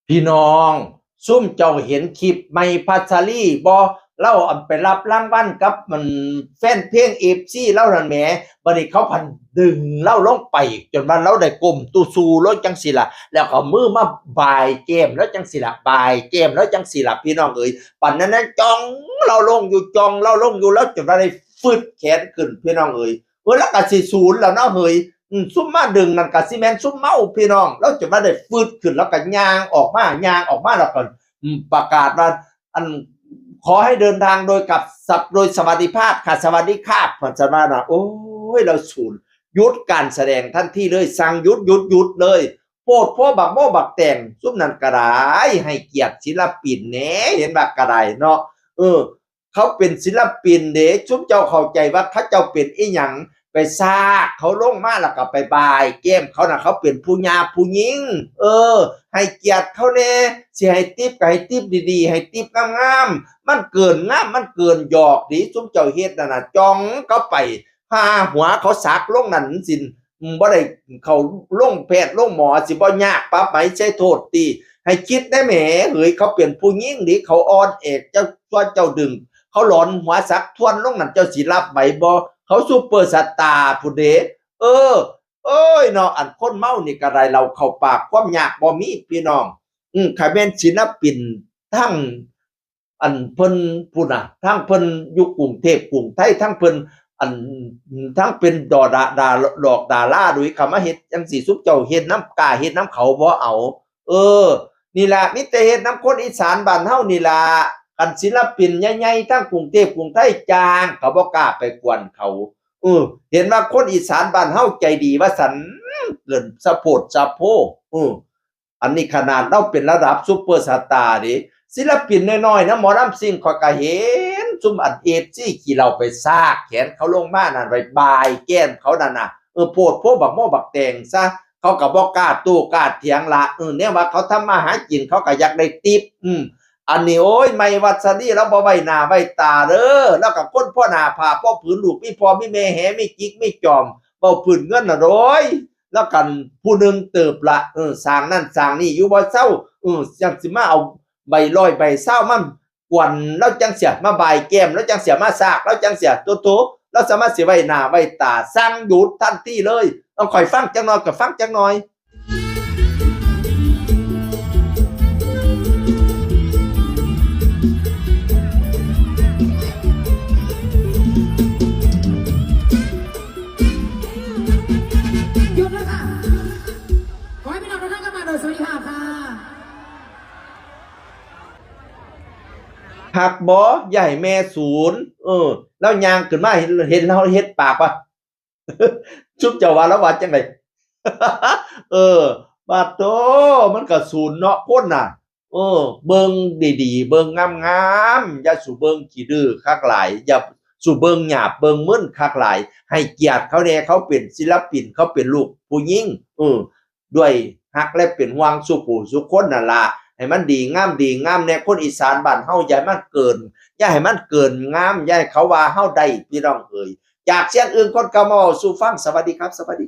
พี่น้องซุ่มเจ้าเห็นคลิปไม่พัชรีบอเล่าอันไปรับรางวัลกับมันแฟนเพลงเอฟซีเล่านั่นแหมบัดนี้เขาพันดึงเล่าลงไปจนว่าเราได้ก้มตูซูแล้วจังสิล่ะแล้วก็มือมาบายเกมแล้วจังสิล่ะบายเกมแล้วจังสิล่ะพี่น้องเอ๋ยปันนั้นจ้องเราลงอยู่จ้องเราลงอยู่แล้วจนว่าได้ฟึดแขนขึ้นพี่น้องเอ๋ยแล้วก็สิศูนย์แล้วเนาะเฮ้ยซุ่มมาดึงนั่นก็สิแม่นซุ่มเมาพี่น้องแล้วจะมาได้ฟืดขึ้นแล้วก็ย่างออกมาแล้วก็ประกาศว่าอันขอให้เดินทางโดยกับโดยสวัสดิภาพค่ะสวัสดิภาพพันธมานะโอ้ยเราสูญหยุดการแสดงทันทีเลยสั่งหยุดเลยโพดพ่อบักโม่บักแต่งซุ่มนั่นกระไรให้เกียรติศิลปินแหน่เห็นบักกระไรเนาะเขาเป็นศิลปินเด้ซุ่มเจ้าเข้าใจว่าเขาเจ้าเป็นอีหยังไปซากเขาลงมาแล้วก็ไปบายเกมเขาน่ะเขาเป็นผู้ญาผู้หญิงให้เกียรติเขาแน่สิให้ติ๊บก็ให้ติ๊บดีๆให้ติ๊บงามๆมันเกินงามมันเกินหยอกดิซุมเจ้าเฮ็ดนั่นน่ะจ้องเขาไปพาหัวเขาสักลงนั่นสิบ่ได้เขาลงแพทย์ลงหมอสิบ่ยากปะไปใช้โทษติให้คิดได้แหมเฮ้ยเขาเป็นผู้หญิงดิเขาอ่อนเอกเจ้าตัวเจ้าดึงเขาหลอนหัวสักทวนลงนั่นเจ้าสิรับไหวบ่เขาซูเปอร์สตาร์ผู้เดเเอ้ยเนาะอันคนเมานี่ก็ไรเราเข้าปากความยากบ่มีพี่น้องใครเป็นศิลปินทั้งอันเพิ่นพูดน่ะทั้งเพิ่นอยู่กรุงเทพกรุงไทยทั้งเพิ่นอันทั้งเป็นดอดอกดาราด้วยคำว่าเฮ็ดจังซี่ซุปเจ้าเฮ็ดน้ำกาเฮ็ดน้ำเขาบ่เอานี่ล่ะมีแต่เฮ็ดน้ำคนอีสานบ้านเฮานี่ล่ะคันศิลปินใหญ่ๆทั้งกรุงเทพกรุงไทยจ้างเขาบ่กล้าไปกวนเขาเห็นว่าคนอีสานบ้านเฮาใจดีว่าสันเกินสะโพดสะโพอันนี้ขนาดเราเป็นระดับซุปเปอร์สตาร์ดิศิลปินน้อยๆนะหมอลำซิ่งข้อยก็เห็นซุมอันเอฟซีขี่เราไปซากแขนเขาลงมานั่นไปบายแก้มเขานั่นน่ะโพดพวกบักโม่บักแตงซะเขาก็บ่กล้าตู้กล้าเถียงละเนี่ยว่าเขาทำมาหากินเขาก็อยากได้ติปอันนี้โอ้ยไม่วัดซะนี่แล้วบ่ไว้หน้าไว้ตาเด้อแล้วก็คนพ่อหน้าผาพ่อผืนลูกมีพ่อมีแม่แหมีกิ๊กมีจอมเว้าผืนเงินน่ะโดยแล้วกันผู้นึงเติบละสร้างนั่นสร้างนี่อยู่บ่เซาจังสิมาเอาใบร้อยใบเศร้ามันกวนแล้วจังเสียมาบายแก้มแล้วจังเสียมาซากแล้วจังเสียโตแล้วสามารถสิไว้หน้าไว้ตาสร้างหยุดทันทีเลยต้องคอยฟังจังหน่อยก็ฟังจังหน่อยหักบ่ใหญ่แม่ศูนย์แล้วยางขึ้นมาเห็นเราเฮ็ดปากป่ะชุบเจ้าว่าแล้วว่าจังได๋บาดโตมันก็ศูนย์เนาะคนน่ะเบิ่งดีๆเบิ่งงามๆอย่าสู่เบิ่งขี้ดื้อคักหลายอย่าสู่เบิ่งหยาบเบิ่งมึนคักหลายให้เกียรติเขาแน่เขาเป็นศิลปินเขาเป็นลูกผู้หญิงด้วยฮักและเป็นห่วงสู่ผู้สู่คนนั่นล่ะให้มันดีงามแน่คนอีสานบ้านเฮาอย่ามันเกินอย่าให้มันเกินงามอย่าให้เขาว่าเฮาได้พี่น้องเอ๋ยจากเสียงอื่นคนก็มาเว้าสู่ฟังสวัสดีครับสวัสดี